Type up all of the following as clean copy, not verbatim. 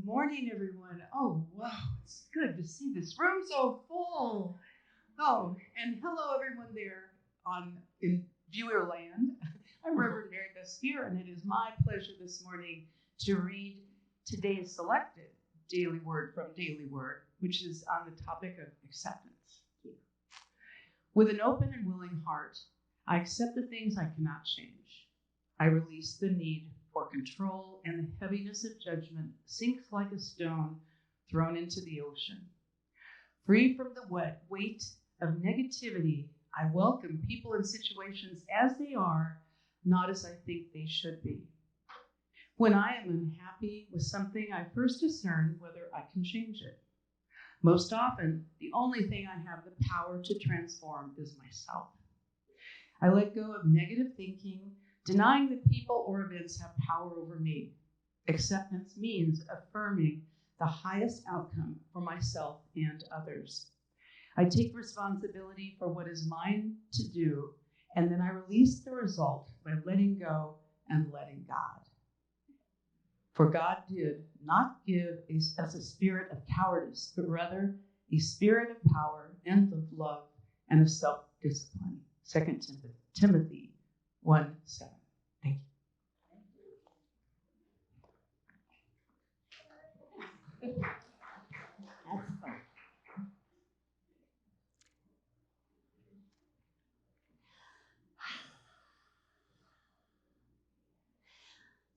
Good morning, everyone. Oh, wow, it's good to see this room so full. Oh, and hello, everyone there in viewer land. I'm Reverend Mary Beth Spear, and it is my pleasure this morning to read today's selected daily word from Daily Word, which is on the topic of acceptance. With an open and willing heart, I accept the things I cannot change. I release the need for control, and the heaviness of judgment sinks like a stone thrown into the ocean. Free from the weight of negativity, I welcome people and situations as they are, not as I think they should be. When I am unhappy with something, I first discern whether I can change it. Most often, the only thing I have the power to transform is myself. I let go of negative thinking, denying that people or events have power over me. Acceptance means affirming the highest outcome for myself and others. I take responsibility for what is mine to do, and then I release the result by letting go and letting God. For God did not give us a spirit of cowardice, but rather a spirit of power and of love and of self-discipline. 2 Timothy 1:7. Thank you. That's fun.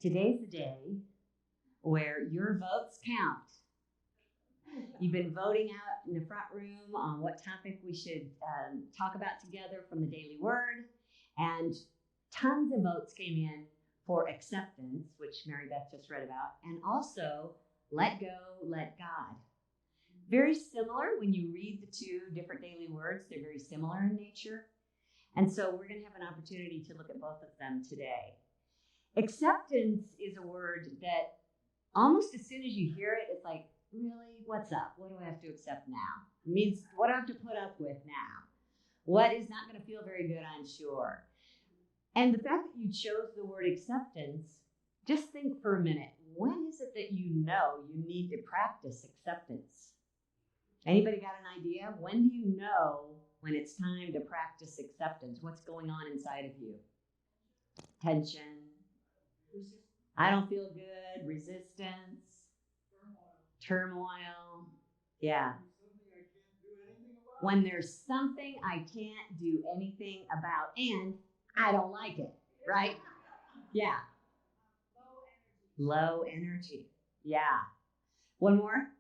Today's the day where your votes count. You've been voting out in the front room on what topic we should talk about together from the Daily Word, and tons of votes came in for acceptance, which Mary Beth just read about, and also let go, let God. Very similar when you read the two different daily words. They're very similar in nature. And so we're going to have an opportunity to look at both of them today. Acceptance is a word that almost as soon as you hear it, it's like, really, what's up? What do I have to accept now? It means what do I have to put up with now? What is not going to feel very good, I'm sure. And the fact that you chose the word acceptance, just think for a minute. When is it that you know you need to practice acceptance? Anybody got an idea? When do you know when it's time to practice acceptance? What's going on inside of you? Tension. I don't feel good. Resistance. Turmoil. Yeah. When there's something I can't do anything about and I don't like it, right? Yeah. Low energy. Yeah. One more?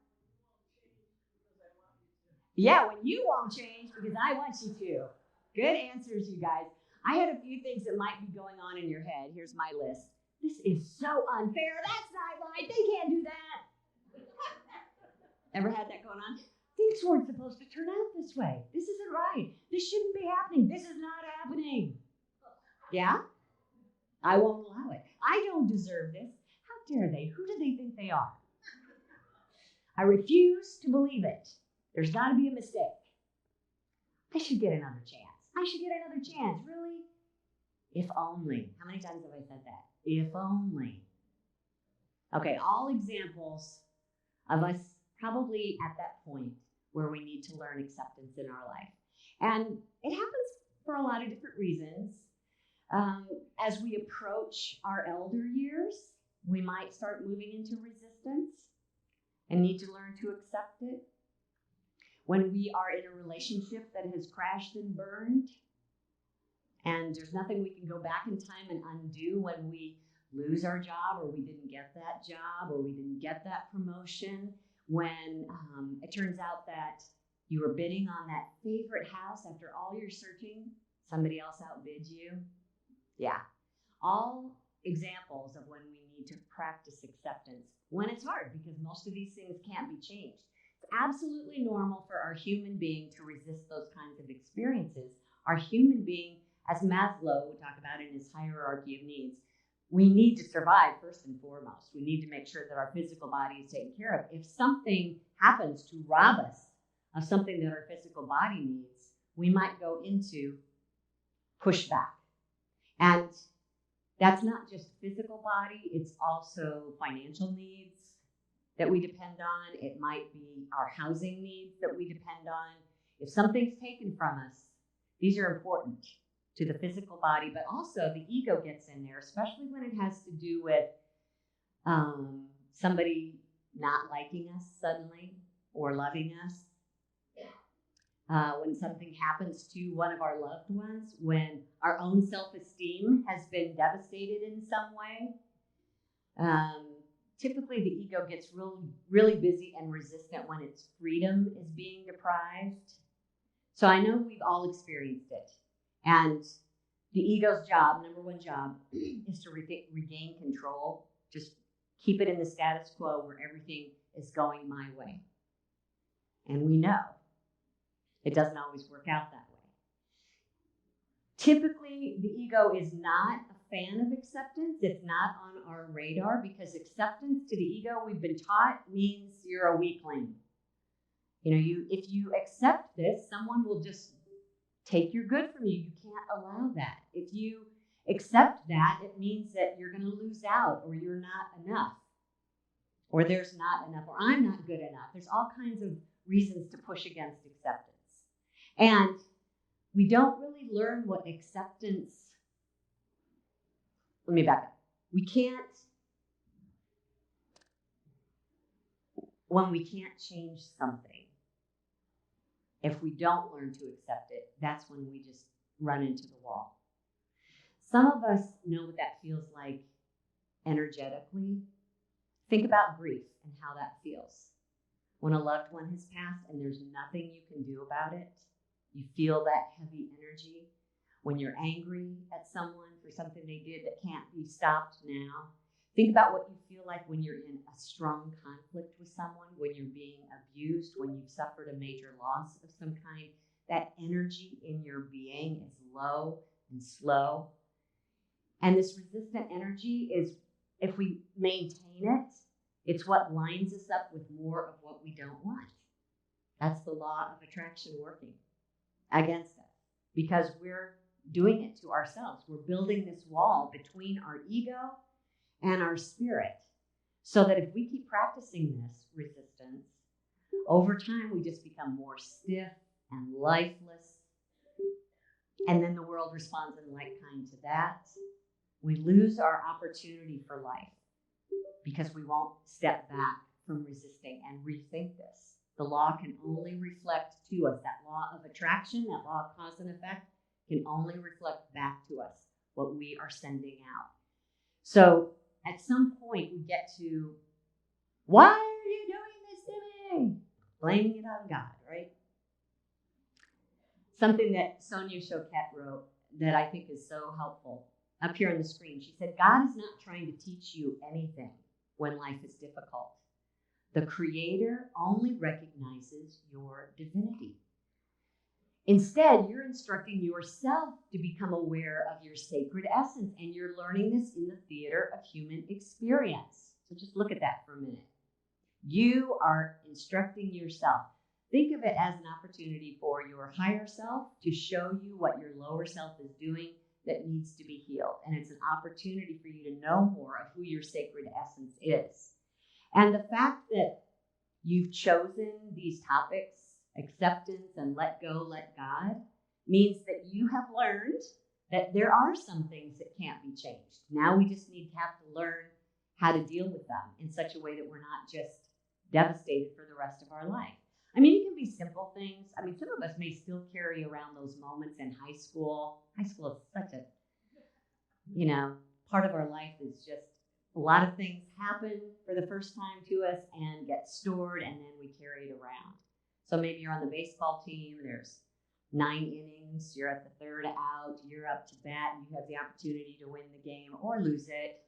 Yeah, when you won't change because I want you to. Good answers, you guys. I had a few things that might be going on in your head. Here's my list. This is so unfair. That's not right. They can't do that. Ever had that going on? Things weren't supposed to turn out this way. This isn't right. This shouldn't be happening. This is not happening. Yeah? I won't allow it. I don't deserve this. How dare they? Who do they think they are? I refuse to believe it. There's got to be a mistake. I should get another chance. I should get another chance. Really? If only. How many times have I said that? If only. Okay, all examples of us probably at that point where we need to learn acceptance in our life. And it happens for a lot of different reasons. As we approach our elder years, we might start moving into resistance and need to learn to accept it. When we are in a relationship that has crashed and burned, and there's nothing we can go back in time and undo when we lose our job, or we didn't get that job, or we didn't get that promotion, when it turns out that you were bidding on that favorite house after all your searching, somebody else outbid you. Yeah, all examples of when we need to practice acceptance when it's hard, because most of these things can't be changed. It's absolutely normal for our human being to resist those kinds of experiences. Our human being, as Maslow would talk about in his hierarchy of needs, we need to survive first and foremost. We need to make sure that our physical body is taken care of. If something happens to rob us of something that our physical body needs, we might go into pushback. And that's not just physical body, it's also financial needs. that we depend on. It might be our housing needs that we depend on. If something's taken from us, these are important to the physical body, but also the ego gets in there, especially when it has to do with somebody not liking us suddenly or loving us. When something happens to one of our loved ones, when our own self-esteem has been devastated in some way. Typically, the ego gets really busy and resistant when its freedom is being deprived. So I know we've all experienced it. And the ego's job, number one job, is to regain control. Just keep it in the status quo where everything is going my way. And we know it doesn't always work out that way. Typically, the ego is not a fan of acceptance. It's not on our radar because acceptance to the ego, we've been taught, means you're a weakling. If you accept this, someone will just take your good from you. You can't allow that. If you accept that, it means that you're going to lose out, or you're not enough, or there's not enough, or I'm not good enough. There's all kinds of reasons to push against acceptance. And we don't really learn what acceptance, let me back up. When we can't change something, if we don't learn to accept it, that's when we just run into the wall. Some of us know what that feels like energetically. Think about grief and how that feels. When a loved one has passed and there's nothing you can do about it, you feel that heavy energy. When you're angry at someone for something they did that can't be stopped now, think about what you feel like when you're in a strong conflict with someone, when you're being abused, when you've suffered a major loss of some kind. That energy in your being is low and slow. And this resistant energy is, if we maintain it, it's what lines us up with more of what we don't want. That's the law of attraction working against us because we're doing it to ourselves. We're building this wall between our ego and our spirit, so that if we keep practicing this resistance, over time we just become more stiff and lifeless, and then the world responds in like kind to that. We lose our opportunity for life because we won't step back from resisting and rethink this. The law can only reflect to us, that law of attraction, that law of cause and effect, can only reflect back to us what we are sending out. So at some point we get to, why are you doing this to me? Blaming it on God, right? Something that Sonia Choquette wrote that I think is so helpful up here on the screen. She said, God is not trying to teach you anything when life is difficult. The Creator only recognizes your divinity. Instead, you're instructing yourself to become aware of your sacred essence, and you're learning this in the theater of human experience. So just look at that for a minute. You are instructing yourself. Think of it as an opportunity for your higher self to show you what your lower self is doing that needs to be healed. And it's an opportunity for you to know more of who your sacred essence is. And the fact that you've chosen these topics, acceptance and let go, let God, means that you have learned that there are some things that can't be changed. Now we just have to learn how to deal with them in such a way that we're not just devastated for the rest of our life. I mean, it can be simple things. I mean, some of us may still carry around those moments in high school. High school is such a, part of our life is just a lot of things happen for the first time to us and get stored, and then we carry it around. So maybe you're on the baseball team, there's 9 innings, you're at the 3rd out, you're up to bat, and you have the opportunity to win the game or lose it.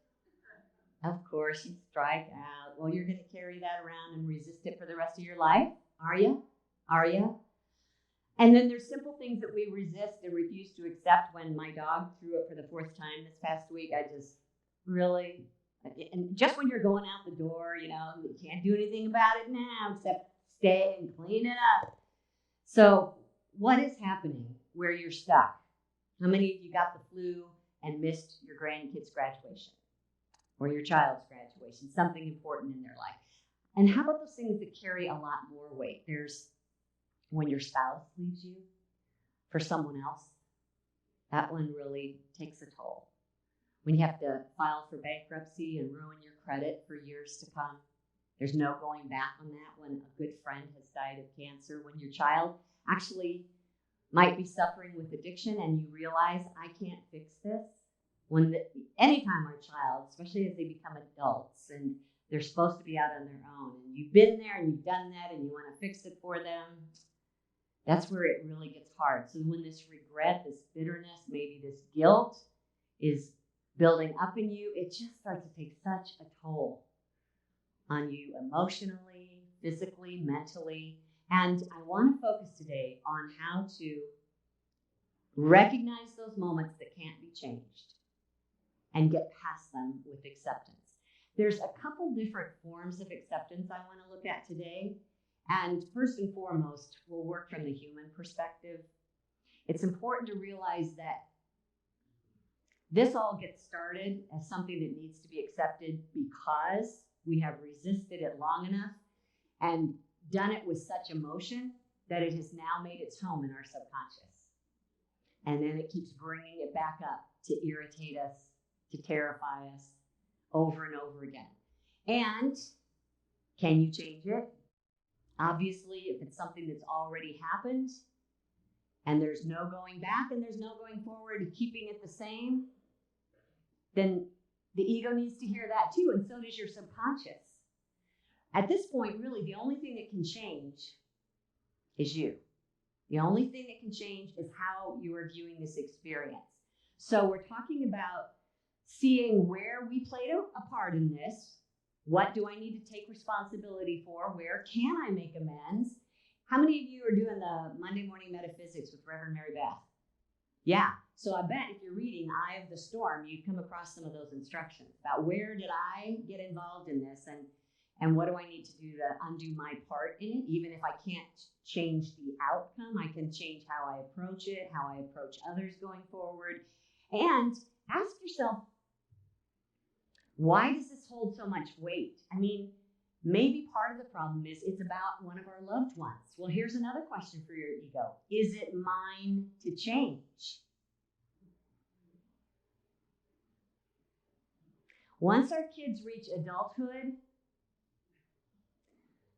Of course, you strike out. Well, you're going to carry that around and resist it for the rest of your life. Are you? Are you? And then there's simple things that we resist and refuse to accept. When my dog threw up for the 4th time this past week, I just really, and just when you're going out the door, you can't do anything about it now except stay and clean it up. So what is happening where you're stuck? How many of you got the flu and missed your grandkid's graduation or your child's graduation, something important in their life? And how about those things that carry a lot more weight? There's when your spouse leaves you for someone else. That one really takes a toll. When you have to file for bankruptcy and ruin your credit for years to come. There's no going back on that when a good friend has died of cancer. When your child actually might be suffering with addiction and you realize, I can't fix this. Anytime our child, especially as they become adults and they're supposed to be out on their own, and you've been there and you've done that and you want to fix it for them, that's where it really gets hard. So when this regret, this bitterness, maybe this guilt is building up in you, it just starts to take such a toll on you emotionally, physically, mentally. And I want to focus today on how to recognize those moments that can't be changed and get past them with acceptance. There's a couple different forms of acceptance I want to look at today. And first and foremost, we'll work from the human perspective. It's important to realize that this all gets started as something that needs to be accepted because we have resisted it long enough and done it with such emotion that it has now made its home in our subconscious. And then it keeps bringing it back up to irritate us, to terrify us over and over again. And can you change it? Obviously, if it's something that's already happened and there's no going back and there's no going forward, keeping it the same, then the ego needs to hear that too, and so does your subconscious. At this point, really, the only thing that can change is you. The only thing that can change is how you are viewing this experience. So we're talking about seeing where we played a part in this. What do I need to take responsibility for? Where can I make amends? How many of you are doing the Monday Morning Metaphysics with Reverend Mary Beth? Yeah. So I bet if you're reading Eye of the Storm, you come across some of those instructions about where did I get involved in this and what do I need to do to undo my part in it? Even if I can't change the outcome, I can change how I approach it, how I approach others going forward. And ask yourself, why does this hold so much weight? I mean, maybe part of the problem is it's about one of our loved ones. Well, here's another question for your ego. Is it mine to change? Once our kids reach adulthood,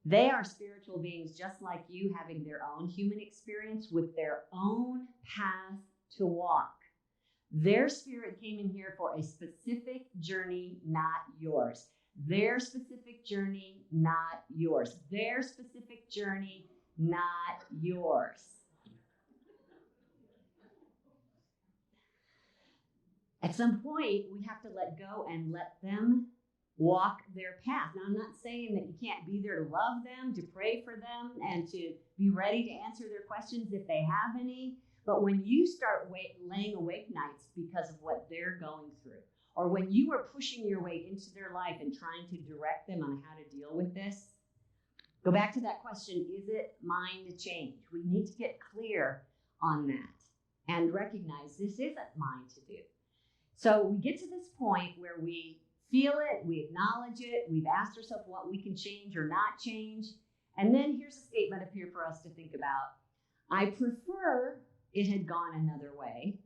they are spiritual beings just like you, having their own human experience with their own path to walk. Their spirit came in here for a specific journey, not yours. Their specific journey, not yours. Their specific journey, not yours. At some point, we have to let go and let them walk their path. Now, I'm not saying that you can't be there to love them, to pray for them, and to be ready to answer their questions if they have any. But when you start laying awake nights because of what they're going through, or when you are pushing your way into their life and trying to direct them on how to deal with this, go back to that question, is it mine to change? We need to get clear on that and recognize this isn't mine to do. So we get to this point where we feel it, we acknowledge it, we've asked ourselves what we can change or not change. And then here's a statement up here for us to think about. I prefer it had gone another way,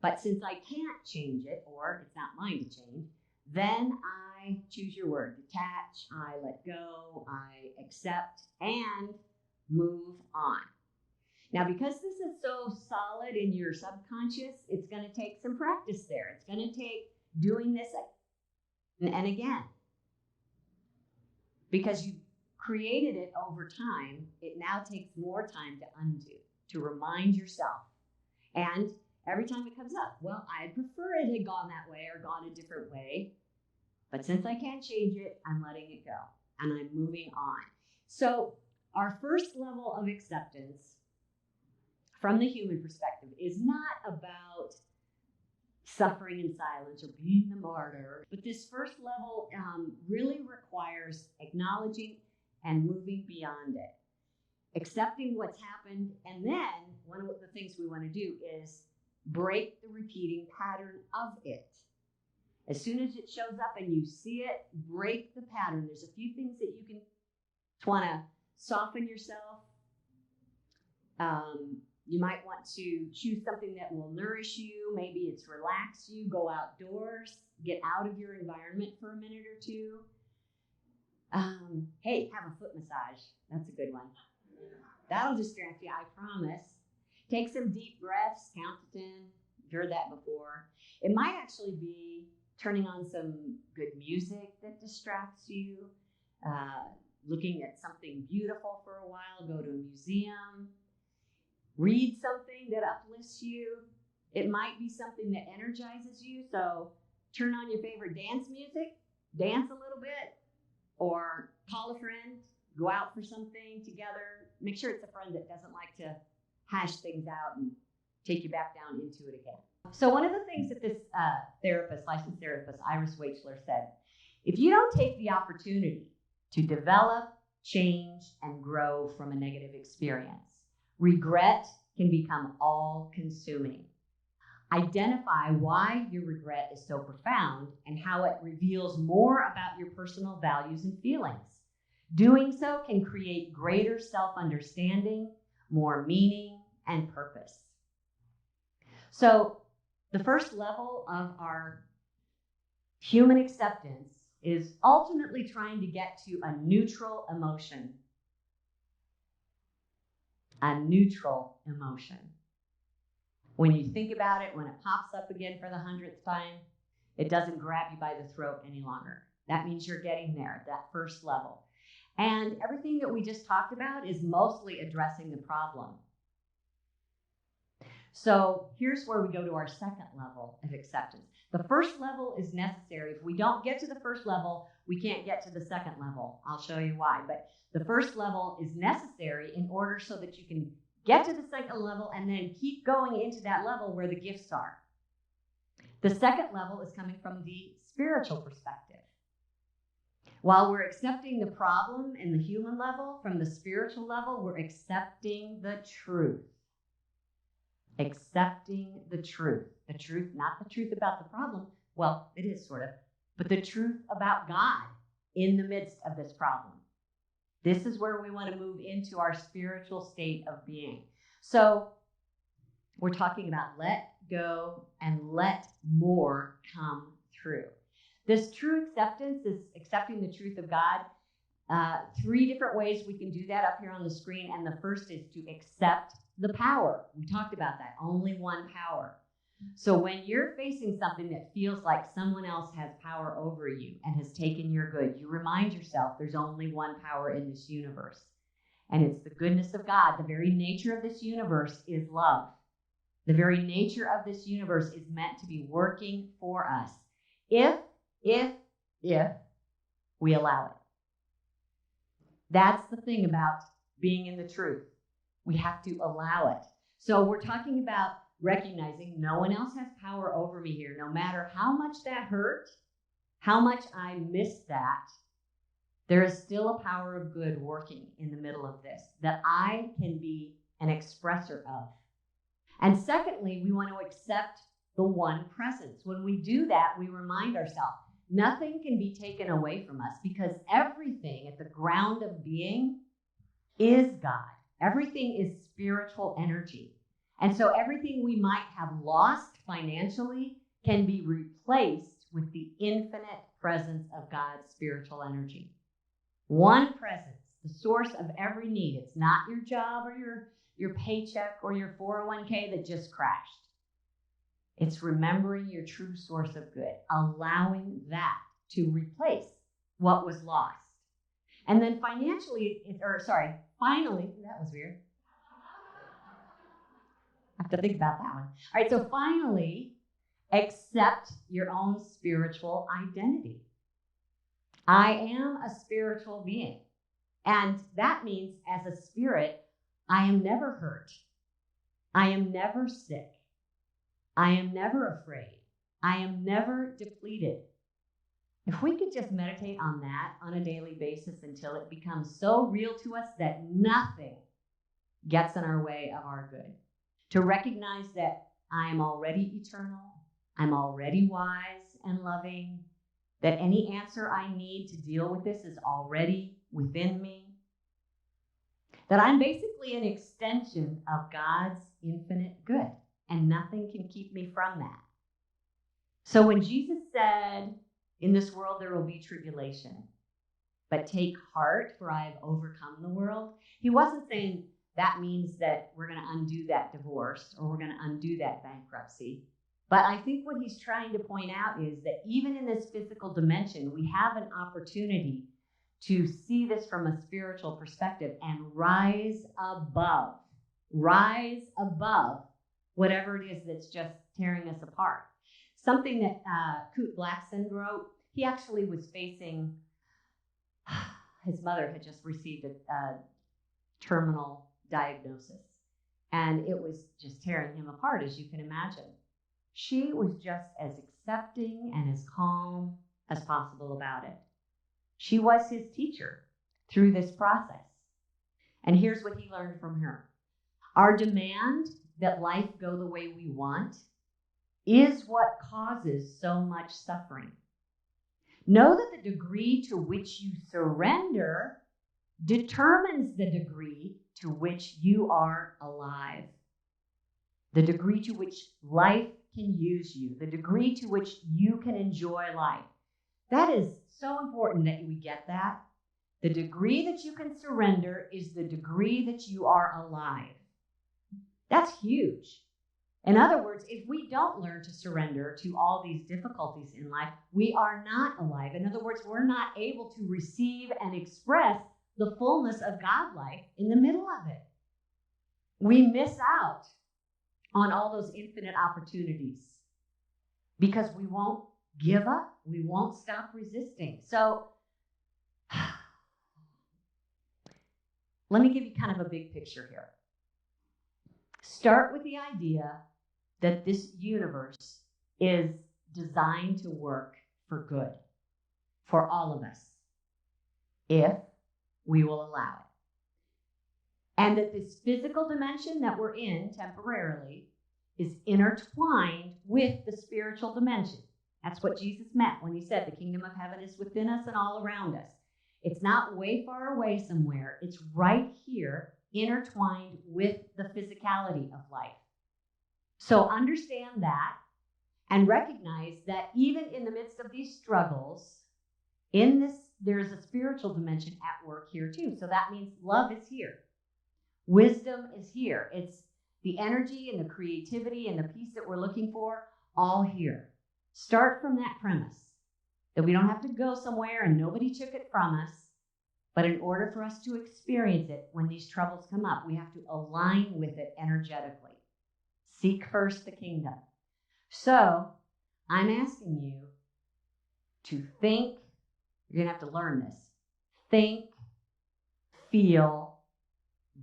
but since I can't change it, or it's not mine to change, then I choose your word, detach, I let go, I accept, and move on. Now, because this is so solid in your subconscious, it's going to take some practice there. It's going to take doing this and again. Because you created it over time, it now takes more time to undo, to remind yourself. And every time it comes up, well, I'd prefer it had gone that way or gone a different way. But since I can't change it, I'm letting it go and I'm moving on. So our first level of acceptance from the human perspective is not about suffering in silence or being the martyr, but this first level really requires acknowledging and moving beyond it, accepting what's happened, and then one of the things we want to do is break the repeating pattern of it. As soon as it shows up and you see it, break the pattern. There's a few things that you can want to soften yourself. You might want to choose something that will nourish you. Maybe it's relax you, go outdoors, get out of your environment for a minute or two. Hey, have a foot massage. That's a good one. That'll distract you, I promise. Take some deep breaths, count to 10. You've heard that before. It might actually be turning on some good music that distracts you, looking at something beautiful for a while, go to a museum, read something that uplifts you. It might be something that energizes you, so turn on your favorite dance music, dance a little bit, or call a friend, go out for something together. Make sure it's a friend that doesn't like to hash things out and take you back down into it again. So one of the things that this licensed therapist, Iris Waichler, said, if you don't take the opportunity to develop, change, and grow from a negative experience, regret can become all-consuming. Identify why your regret is so profound and how it reveals more about your personal values and feelings. Doing so can create greater self-understanding, more meaning, and purpose. So the first level of our human acceptance is ultimately trying to get to a neutral emotion. A neutral emotion. When you think about it, when it pops up again for the 100th time, it doesn't grab you by the throat any longer. That means you're getting there, that first level. And everything that we just talked about is mostly addressing the problem. So here's where we go to our second level of acceptance. The first level is necessary. If we don't get to the first level, we can't get to the second level. I'll show you why. But the first level is necessary in order so that you can get to the second level and then keep going into that level where the gifts are. The second level is coming from the spiritual perspective. While we're accepting the problem in the human level, from the spiritual level, we're accepting the truth. Accepting the truth. The truth, not the truth about the problem. Well, it is sort of, but the truth about God in the midst of this problem. This is where we want to move into our spiritual state of being. So we're talking about let go and let more come through. This true acceptance is accepting the truth of God. 3 different ways we can do that up here on the screen. And the first is to accept the power. We talked about that. Only one power. So when you're facing something that feels like someone else has power over you and has taken your good, you remind yourself there's only one power in this universe. And it's the goodness of God. The very nature of this universe is love. The very nature of this universe is meant to be working for us. If we allow it. That's the thing about being in the truth. We have to allow it. So we're talking about recognizing no one else has power over me here. No matter how much that hurt, how much I missed that, there is still a power of good working in the middle of this that I can be an expressor of. And secondly, we want to accept the one presence. When we do that, we remind ourselves nothing can be taken away from us because everything at the ground of being is God. Everything is spiritual energy. And so everything we might have lost financially can be replaced with the infinite presence of God's spiritual energy. One presence, the source of every need. It's not your job or your paycheck or your 401k that just crashed. It's remembering your true source of good, allowing that to replace what was lost. And then finally, that was weird. I have to think about that one. All right, so finally, accept your own spiritual identity. I am a spiritual being. And that means as a spirit, I am never hurt. I am never sick. I am never afraid. I am never depleted. If we could just meditate on that on a daily basis until it becomes so real to us that nothing gets in our way of our good. To recognize that I am already eternal, I'm already wise, and loving, that any answer I need to deal with this is already within me, that I'm basically an extension of God's infinite good, and nothing can keep me from that. So when Jesus said, in this world there will be tribulation, but take heart, for I have overcome the world, he wasn't saying that means that we're going to undo that divorce or we're going to undo that bankruptcy. But I think what he's trying to point out is that even in this physical dimension, we have an opportunity to see this from a spiritual perspective and rise above whatever it is that's just tearing us apart. Something that Kurt Blackson wrote, he actually was facing, his mother had just received a terminal diagnosis, and it was just tearing him apart, as you can imagine. She was just as accepting and as calm as possible about it. She was his teacher through this process. And here's what he learned from her. Our demand that life go the way we want is what causes so much suffering. Know that the degree to which you surrender determines the degree to which you are alive. The degree to which life can use you, the degree to which you can enjoy life. That is so important that we get that. The degree that you can surrender is the degree that you are alive. That's huge. In other words, if we don't learn to surrender to all these difficulties in life, we are not alive. In other words, we're not able to receive and express the fullness of God life in the middle of it. We miss out on all those infinite opportunities because we won't give up. We won't stop resisting. So let me give you kind of a big picture here. Start with the idea that this universe is designed to work for good for all of us, if we will allow it. And that this physical dimension that we're in temporarily is intertwined with the spiritual dimension. That's what Jesus meant when he said the kingdom of heaven is within us and all around us. It's not way far away somewhere. It's right here, intertwined with the physicality of life. So understand that and recognize that even in the midst of these struggles, in this, there's a spiritual dimension at work here too. So that means love is here. Wisdom is here. It's the energy and the creativity and the peace that we're looking for, all here. Start from that premise that we don't have to go somewhere and nobody took it from us. But in order for us to experience it, when these troubles come up, we have to align with it energetically. Seek first the kingdom. So I'm asking you to think, you're going to have to learn this. Think, feel,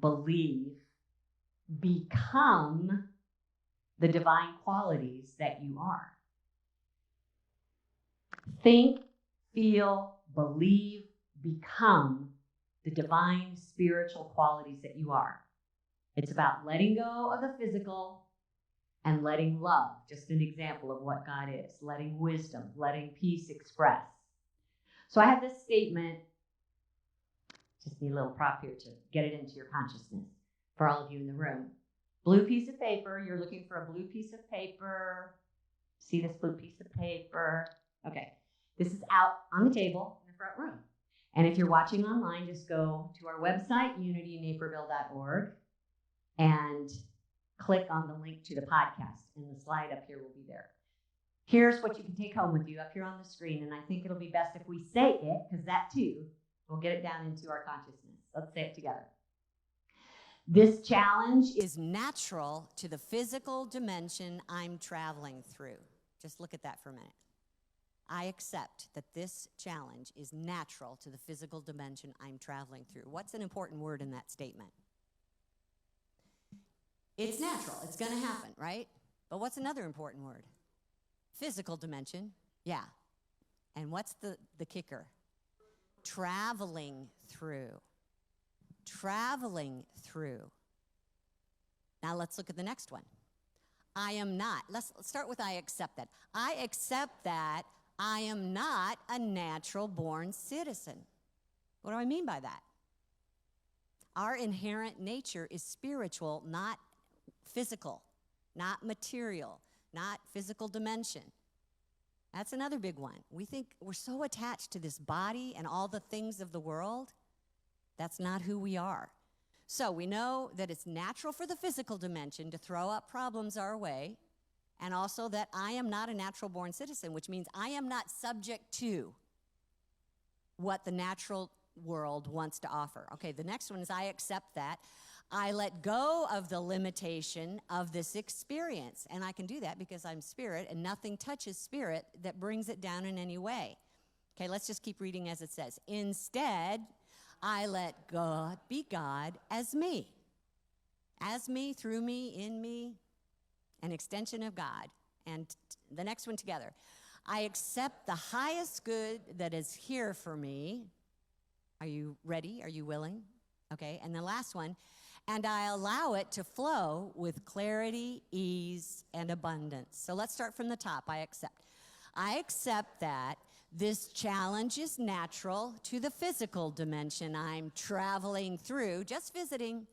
believe, become the divine qualities that you are. Think, feel, believe, become the divine spiritual qualities that you are. It's about letting go of the physical and letting love, just an example of what God is, letting wisdom, letting peace express. So I have this statement, just need a little prop here to get it into your consciousness for all of you in the room. Blue piece of paper, you're looking for a blue piece of paper. See this blue piece of paper? Okay, this is out on the table in the front room. And if you're watching online, just go to our website, unitynaperville.org, and click on the link to the podcast, and the slide up here will be there. Here's what you can take home with you up here on the screen, and I think it'll be best if we say it, because that too will get it down into our consciousness. Let's say it together. This challenge is natural to the physical dimension I'm traveling through. Just look at that for a minute. I accept that this challenge is natural to the physical dimension I'm traveling through. What's an important word in that statement? It's natural. It's going to happen, right? But what's another important word? Physical dimension. Yeah. And what's the kicker? Traveling through. Traveling through. Now let's look at the next one. I am not. Let's start with I accept that. I accept that I am not a natural-born citizen. What do I mean by that? Our inherent nature is spiritual, not physical, not material, not physical dimension. That's another big one. We think we're so attached to this body and all the things of the world. That's not who we are. So we know that it's natural for the physical dimension to throw up problems our way, and also that I am not a natural-born citizen, which means I am not subject to what the natural world wants to offer. Okay, the next one is I accept that. I let go of the limitation of this experience, and I can do that because I'm spirit, and nothing touches spirit that brings it down in any way. Okay, let's just keep reading as it says. Instead, I let God be God as me, through me, in me, an extension of God. And the next one together. I accept the highest good that is here for me. Are you ready? Are you willing? Okay, and the last one. And I allow it to flow with clarity, ease, and abundance. So let's start from the top. I accept. I accept that this challenge is natural to the physical dimension I'm traveling through, just visiting.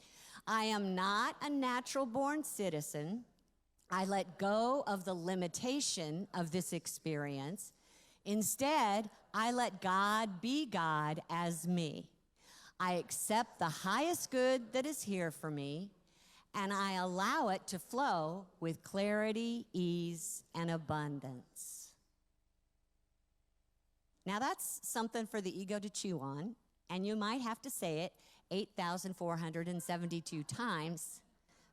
I am not a natural-born citizen. I let go of the limitation of this experience. Instead, I let God be God as me. I accept the highest good that is here for me, and I allow it to flow with clarity, ease, and abundance. Now that's something for the ego to chew on, and you might have to say it 8,472 times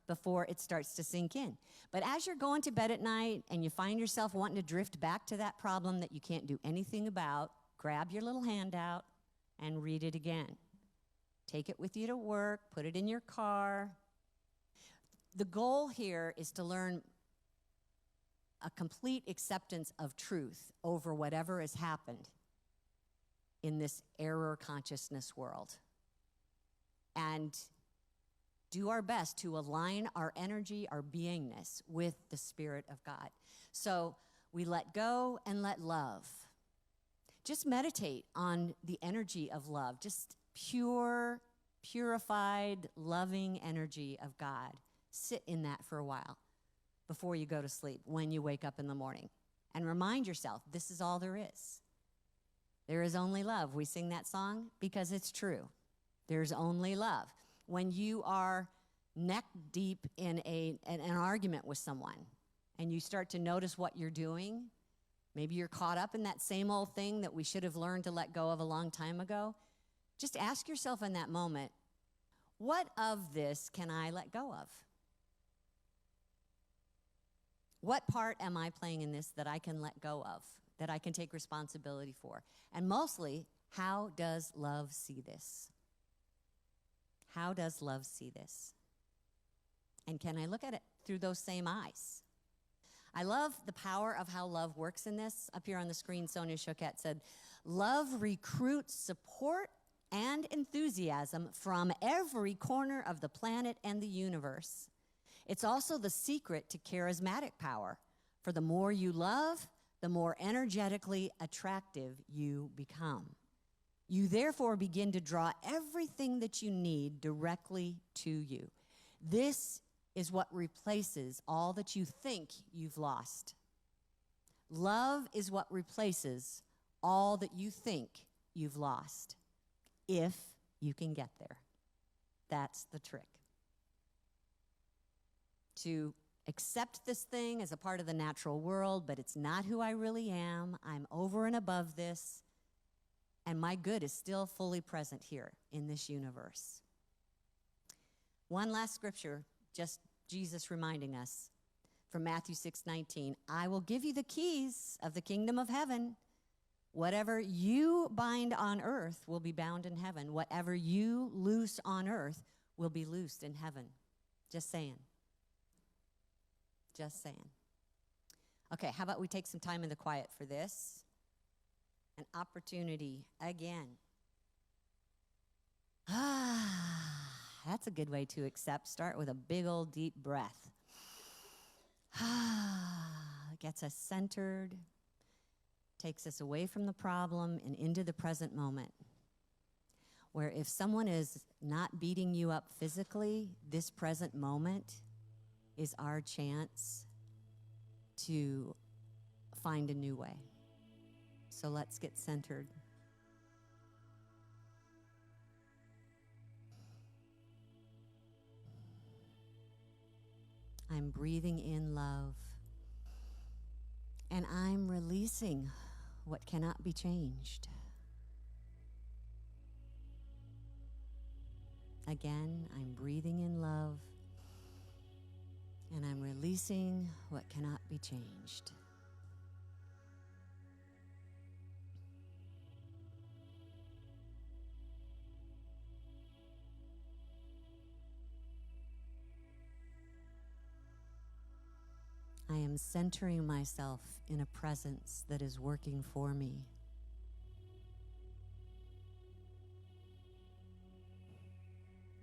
before it starts to sink in. But as you're going to bed at night and you find yourself wanting to drift back to that problem that you can't do anything about, grab your little handout and read it again. Take it with you to work, put it in your car. The goal here is to learn a complete acceptance of truth over whatever has happened in this error consciousness world. And do our best to align our energy, our beingness with the Spirit of God. So we let go and let love. Just meditate on the energy of love, just pure, purified, loving energy of God. Sit in that for a while before you go to sleep, when you wake up in the morning. And remind yourself, this is all there is. There is only love. We sing that song because it's true. There's only love. When you are neck deep in an argument with someone and you start to notice what you're doing, maybe you're caught up in that same old thing that we should have learned to let go of a long time ago, just ask yourself in that moment, what of this can I let go of? What part am I playing in this that I can let go of, that I can take responsibility for? And mostly, how does love see this? How does love see this? And can I look at it through those same eyes? I love the power of how love works in this. Up here on the screen, Sonia Choquette said, love recruits support and enthusiasm from every corner of the planet and the universe. It's also the secret to charismatic power. For the more you love, the more energetically attractive you become. You therefore begin to draw everything that you need directly to you. This is what replaces all that you think you've lost. Love is what replaces all that you think you've lost, if you can get there. That's the trick. To accept this thing as a part of the natural world, but it's not who I really am. I'm over and above this, and my good is still fully present here in this universe. One last scripture, just Jesus reminding us from Matthew 6:19. I will give you the keys of the kingdom of heaven. Whatever you bind on earth will be bound in heaven. Whatever you loose on earth will be loosed in heaven. Just saying. Just saying. Okay, how about we take some time in the quiet for this? An opportunity again. That's a good way to accept. Start with a big old deep breath. Gets us centered, takes us away from the problem and into the present moment. Where if someone is not beating you up physically, this present moment is our chance to find a new way. So let's get centered. I'm breathing in love, and I'm releasing what cannot be changed. Again, I'm breathing in love, and I'm releasing what cannot be changed. I am centering myself in a presence that is working for me.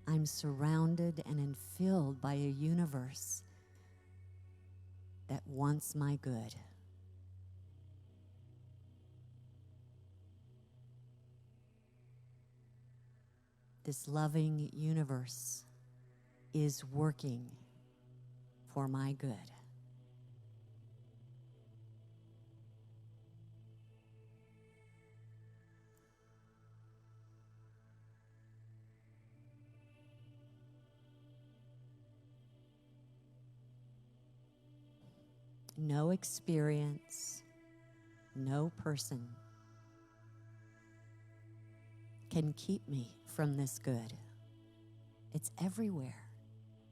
I'm surrounded and filled by a universe that wants my good. This loving universe is working for my good. No experience, no person can keep me from this good. It's everywhere.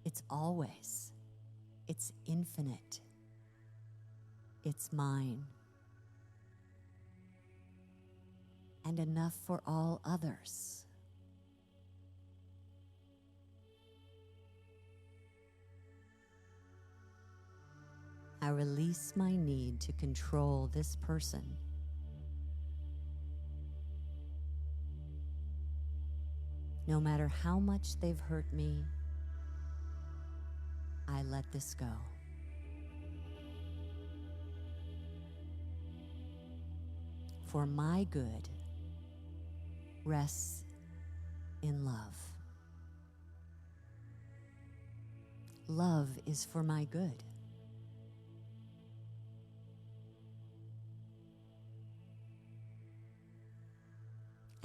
It's always. It's infinite. It's mine. And enough for all others. I release my need to control this person. No matter how much they've hurt me, I let this go. For my good rests in love. Love is for my good.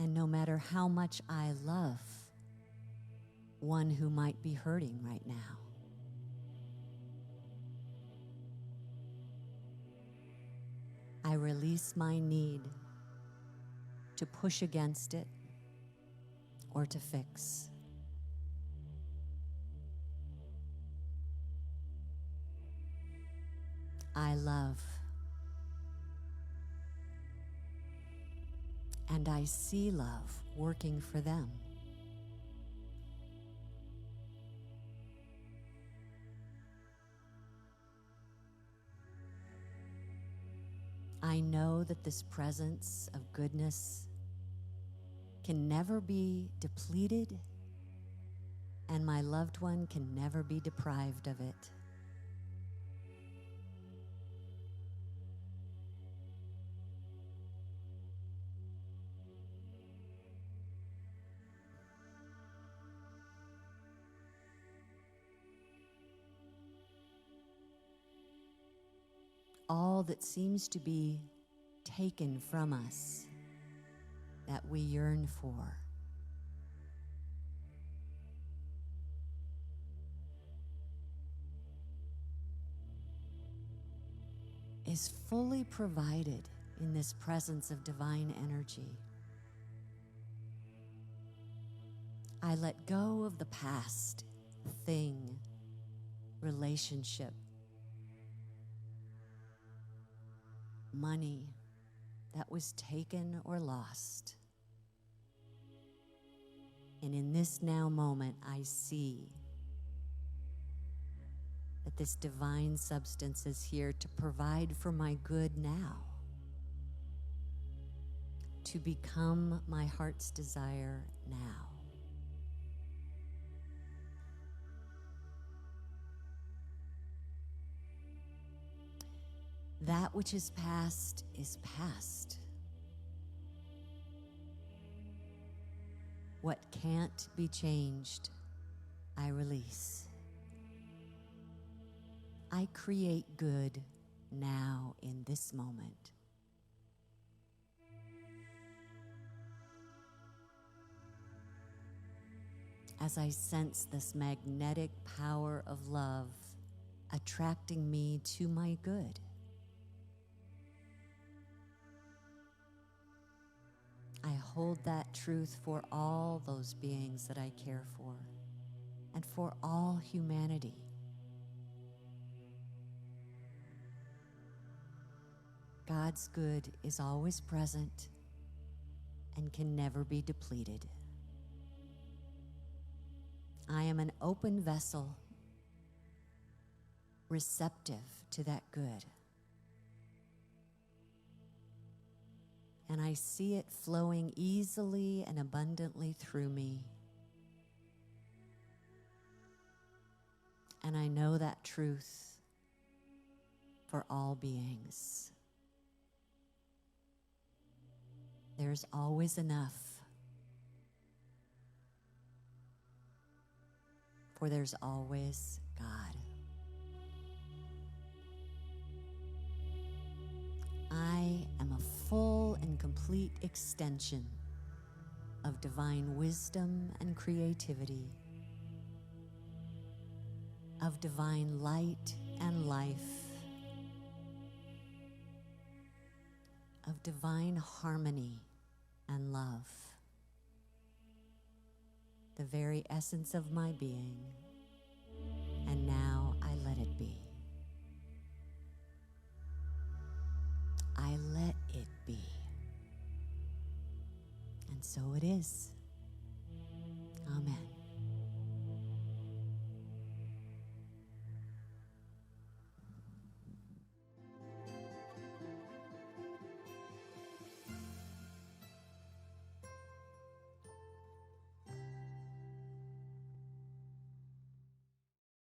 And no matter how much I love one who might be hurting right now, I release my need to push against it or to fix. I love. And I see love working for them. I know that this presence of goodness can never be depleted, and my loved one can never be deprived of it. All that seems to be taken from us that we yearn for is fully provided in this presence of divine energy. I let go of the past, thing, relationship, money that was taken or lost. And in this now moment, I see that this divine substance is here to provide for my good now, to become my heart's desire now. That which is past is past. What can't be changed, I release. I create good now in this moment. As I sense this magnetic power of love attracting me to my good. I hold that truth for all those beings that I care for and for all humanity. God's good is always present and can never be depleted. I am an open vessel, receptive to that good. And I see it flowing easily and abundantly through me. And I know that truth for all beings. There's always enough, for there's always God. I am a full and complete extension of divine wisdom and creativity, of divine light and life, of divine harmony and love, the very essence of my being, and now I let it be. I let it be. And so it is. Amen.